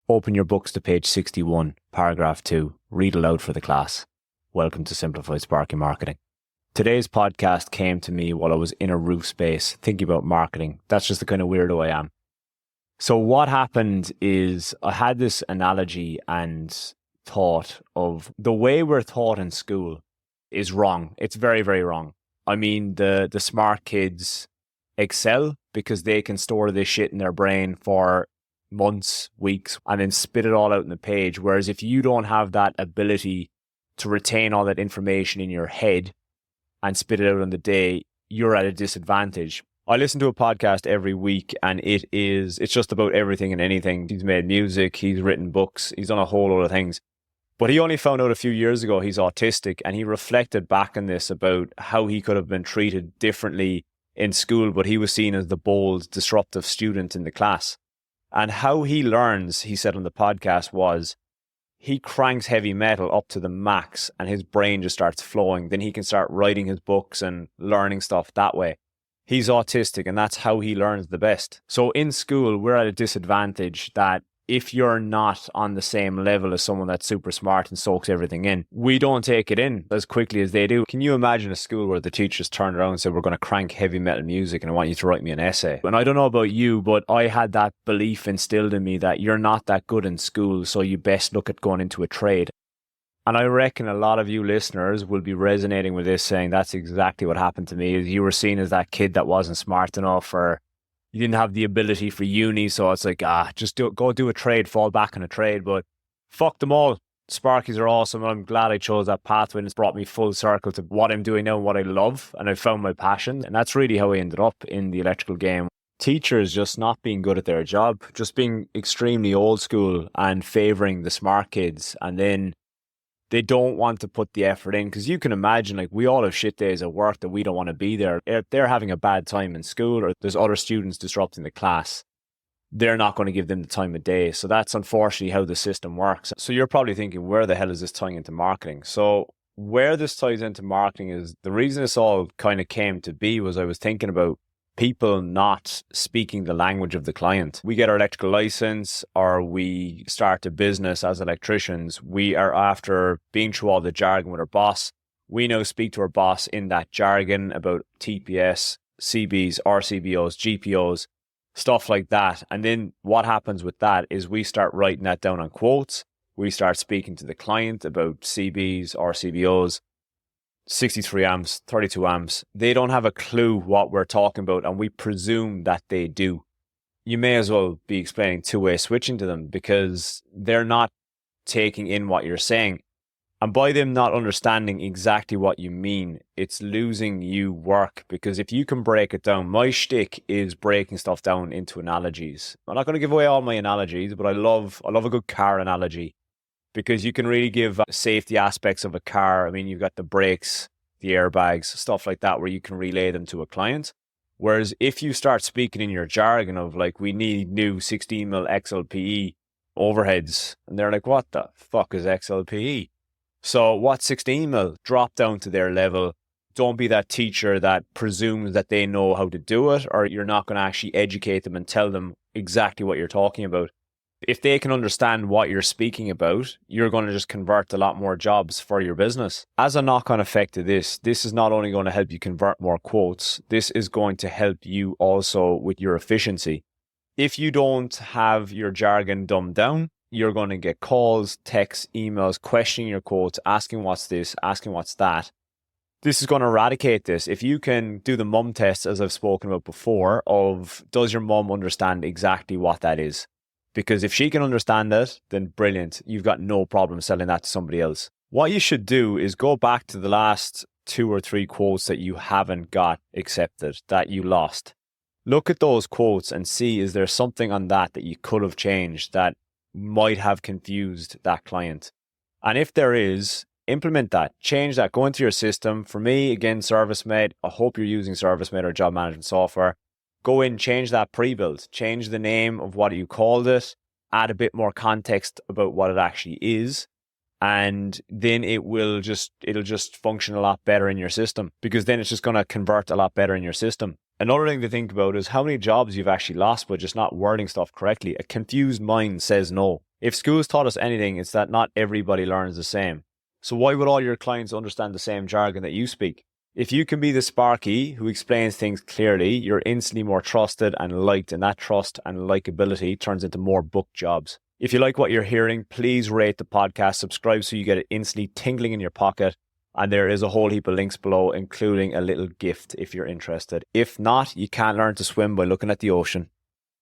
Open your books to page 61, paragraph 2. Read aloud for the class. Welcome to Simplified Sparky Marketing. Today's podcast came to me while I was in a roof space thinking about marketing. That's just the kind of weirdo I am. So what happened is I had this analogy and thought of the way we're taught in school is wrong. It's very, very wrong. I mean, the smart kids excel because they can store this shit in their brain for months, weeks, and then spit it all out in the page. Whereas if you don't have that ability to retain all that information in your head and spit it out on the day, you're at a disadvantage. I listen to a podcast every week and it's just about everything and anything. He's made music, he's written books, he's done a whole lot of things. But he only found out a few years ago he's autistic, and he reflected back on this about how he could have been treated differently in school, but he was seen as the bold, disruptive student in the class. And how he learns, he said on the podcast, was he cranks heavy metal up to the max and his brain just starts flowing. Then he can start writing his books and learning stuff that way. He's autistic and that's how he learns the best. So in school, we're at a disadvantage that if you're not on the same level as someone that's super smart and soaks everything in, we don't take it in as quickly as they do. Can you imagine a school where the teachers turned around and said, we're going to crank heavy metal music and I want you to write me an essay? And I don't know about you, but I had that belief instilled in me that you're not that good in school, so you best look at going into a trade. And I reckon a lot of you listeners will be resonating with this, saying that's exactly what happened to me. Is you were seen as that kid that wasn't smart enough, or you didn't have the ability for uni, so it's like, go do a trade, fall back on a trade. But fuck them all. Sparkies are awesome, and I'm glad I chose that pathway, and it's brought me full circle to what I'm doing now and what I love, and I found my passion, and that's really how I ended up in the electrical game. Teachers just not being good at their job, just being extremely old school and favouring the smart kids, and then they don't want to put the effort in, because you can imagine, like, we all have shit days at work that we don't want to be there. If they're having a bad time in school or there's other students disrupting the class, they're not going to give them the time of day. So that's unfortunately how the system works. So you're probably thinking, where the hell is this tying into marketing? So where this ties into marketing is the reason this all kind of came to be was I was thinking about people not speaking the language of the client. We get our electrical license or we start a business as electricians. We are, after being through all the jargon with our boss, we now speak to our boss in that jargon about TPS, CBs, RCBOs, GPOs, stuff like that. And then what happens with that is we start writing that down on quotes. We start speaking to the client about CBs, RCBOs, 63 amps, 32 amps. They don't have a clue what we're talking about, and we presume that they do. You may as well be explaining two-way switching to them because they're not taking in what you're saying. And by them not understanding exactly what you mean, it's losing you work, because if you can break it down, my shtick is breaking stuff down into analogies. I'm not going to give away all my analogies, but I love a good car analogy, because you can really give safety aspects of a car. I mean, you've got the brakes, the airbags, stuff like that, where you can relay them to a client. Whereas if you start speaking in your jargon of like, we need new 16mm XLPE overheads, and they're like, what the fuck is XLPE? So what's 16mm? Drop down to their level. Don't be that teacher that presumes that they know how to do it, or you're not going to actually educate them and tell them exactly what you're talking about. If they can understand what you're speaking about, you're going to just convert a lot more jobs for your business. As a knock-on effect to this is not only going to help you convert more quotes, this is going to help you also with your efficiency. If you don't have your jargon dumbed down, you're going to get calls, texts, emails, questioning your quotes, asking what's this, asking what's that. This is going to eradicate this. If you can do the mum test, as I've spoken about before, of does your mum understand exactly what that is? Because if she can understand it, then brilliant. You've got no problem selling that to somebody else. What you should do is go back to the last 2 or 3 quotes that you haven't got accepted, that you lost. Look at those quotes and see, is there something on that you could have changed that might have confused that client? And if there is, implement that, change that, go into your system. For me, again, ServiceMate, I hope you're using ServiceMate or job management software. Go in, change that pre-build, change the name of what you called it, add a bit more context about what it actually is, and then it'll just function a lot better in your system, because then it's just going to convert a lot better in your system. Another thing to think about is how many jobs you've actually lost by just not wording stuff correctly. A confused mind says no. If schools taught us anything, it's that not everybody learns the same. So why would all your clients understand the same jargon that you speak? If you can be the sparky who explains things clearly, you're instantly more trusted and liked, and that trust and likability turns into more book jobs. If you like what you're hearing, please rate the podcast, subscribe so you get it instantly tingling in your pocket, and there is a whole heap of links below, including a little gift if you're interested. If not, you can't learn to swim by looking at the ocean.